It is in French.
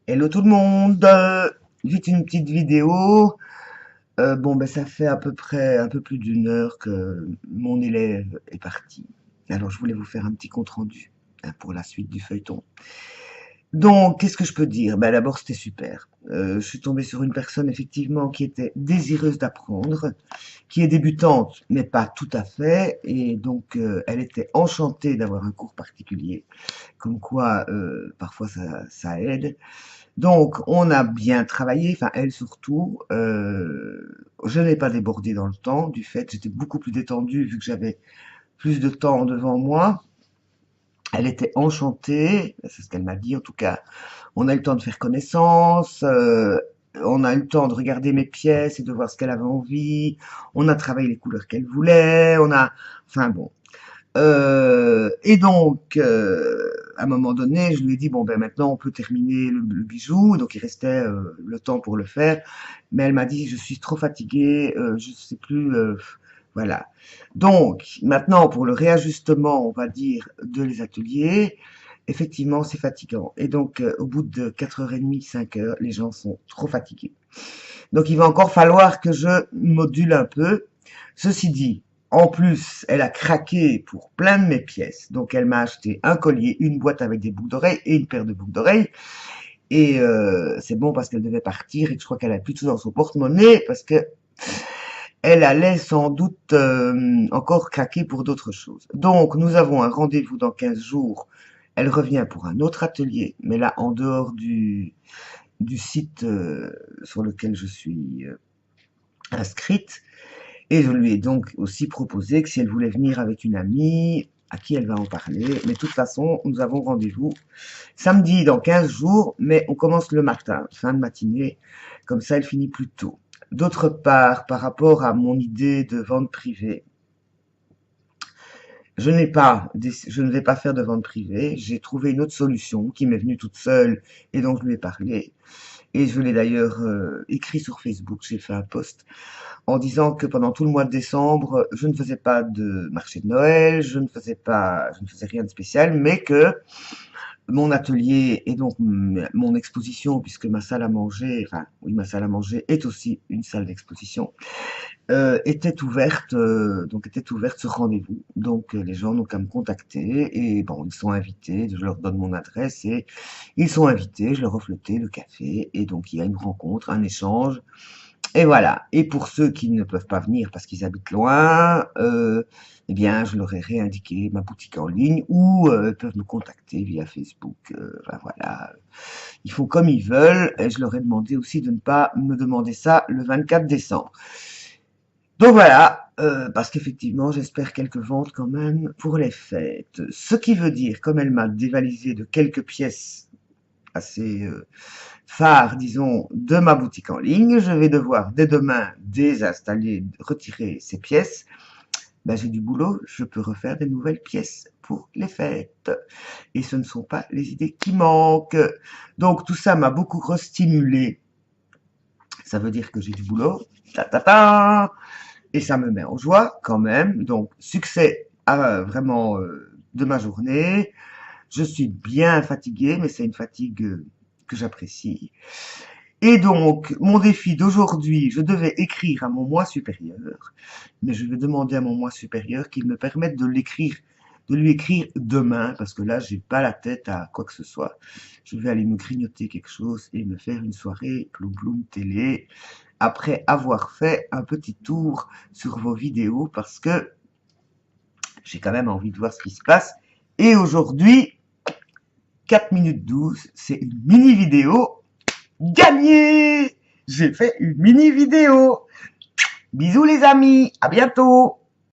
Hello tout le monde, vite une petite vidéo. Bon, ben ça fait à peu près un peu plus d'une heure que mon élève est parti. Alors je voulais vous faire un petit compte rendu pour la suite du feuilleton. Donc, qu'est-ce que je peux dire? Ben d'abord c'était super. Je suis tombée sur une personne effectivement qui était désireuse d'apprendre, qui est débutante mais pas tout à fait, et donc elle était enchantée d'avoir un cours particulier. Comme quoi, parfois ça aide. Donc, on a bien travaillé, enfin elle surtout. Je n'ai pas débordé dans le temps, du fait, j'étais beaucoup plus détendue vu que j'avais plus de temps devant moi. Elle était enchantée, c'est ce qu'elle m'a dit en tout cas. On a eu le temps de faire connaissance, on a eu le temps de regarder mes pièces et de voir ce qu'elle avait envie. On a travaillé les couleurs qu'elle voulait, enfin bon. Et donc, à un moment donné, je lui ai dit, bon, ben maintenant, on peut terminer le bijou. Donc, il restait le temps pour le faire. Mais elle m'a dit, je suis trop fatiguée, je sais plus, voilà. Donc, maintenant, pour le réajustement, on va dire, de les ateliers, effectivement, c'est fatigant. Et donc, au bout de 4h30, 5 heures, les gens sont trop fatigués. Donc, il va encore falloir que je module un peu. Ceci dit, en plus, elle a craqué pour plein de mes pièces. Donc, elle m'a acheté un collier, une boîte avec des boucles d'oreilles et une paire de boucles d'oreilles. Et c'est bon parce qu'elle devait partir et que je crois qu'elle a plus tout dans son porte-monnaie parce que elle allait sans doute encore craquer pour d'autres choses. Donc, nous avons un rendez-vous dans 15 jours. Elle revient pour un autre atelier, mais là, en dehors du site sur lequel je suis inscrite. Et je lui ai donc aussi proposé que si elle voulait venir avec une amie, à qui elle va en parler. Mais de toute façon, nous avons rendez-vous samedi dans 15 jours, mais on commence le matin, fin de matinée. Comme ça, elle finit plus tôt. D'autre part, par rapport à mon idée de vente privée, je ne vais pas faire de vente privée. J'ai trouvé une autre solution qui m'est venue toute seule et dont je lui ai parlé. Et je l'ai d'ailleurs écrit sur Facebook. J'ai fait un post en disant que pendant tout le mois de décembre, je ne faisais pas de marché de Noël, je ne faisais rien de spécial, mais que mon atelier et donc mon exposition, puisque ma salle à manger, enfin oui, ma salle à manger est aussi une salle d'exposition, donc était ouverte ce rendez-vous. Donc les gens n'ont qu'à me contacter et bon, ils sont invités, je leur donne mon adresse et ils sont invités, je leur offre le thé, le café et donc il y a une rencontre, un échange. Et voilà. Et pour ceux qui ne peuvent pas venir parce qu'ils habitent loin, eh bien, je leur ai réindiqué ma boutique en ligne ou ils peuvent me contacter via Facebook. Enfin, voilà. Ils font comme ils veulent. Et je leur ai demandé aussi de ne pas me demander ça le 24 décembre. Donc voilà, parce qu'effectivement, j'espère quelques ventes quand même pour les fêtes. Ce qui veut dire, comme elle m'a dévalisé de quelques pièces assez phare, disons, de ma boutique en ligne. Je vais devoir dès demain désinstaller, retirer ces pièces. Ben, j'ai du boulot, je peux refaire des nouvelles pièces pour les fêtes. Et ce ne sont pas les idées qui manquent. Donc tout ça m'a beaucoup restimulé. Ça veut dire que j'ai du boulot. Ta ta ta. Et ça me met en joie quand même. Donc succès vraiment de ma journée. Je suis bien fatiguée, mais c'est une fatigue que j'apprécie. Et donc, mon défi d'aujourd'hui, je devais écrire à mon moi supérieur, mais je vais demander à mon moi supérieur qu'il me permette de lui écrire demain, parce que là, j'ai pas la tête à quoi que ce soit. Je vais aller me grignoter quelque chose et me faire une soirée Ploum Ploum télé, après avoir fait un petit tour sur vos vidéos, parce que j'ai quand même envie de voir ce qui se passe. Et aujourd'hui, 4 minutes 12, c'est une mini vidéo. Gagné! J'ai fait une mini vidéo. Bisous les amis, à bientôt!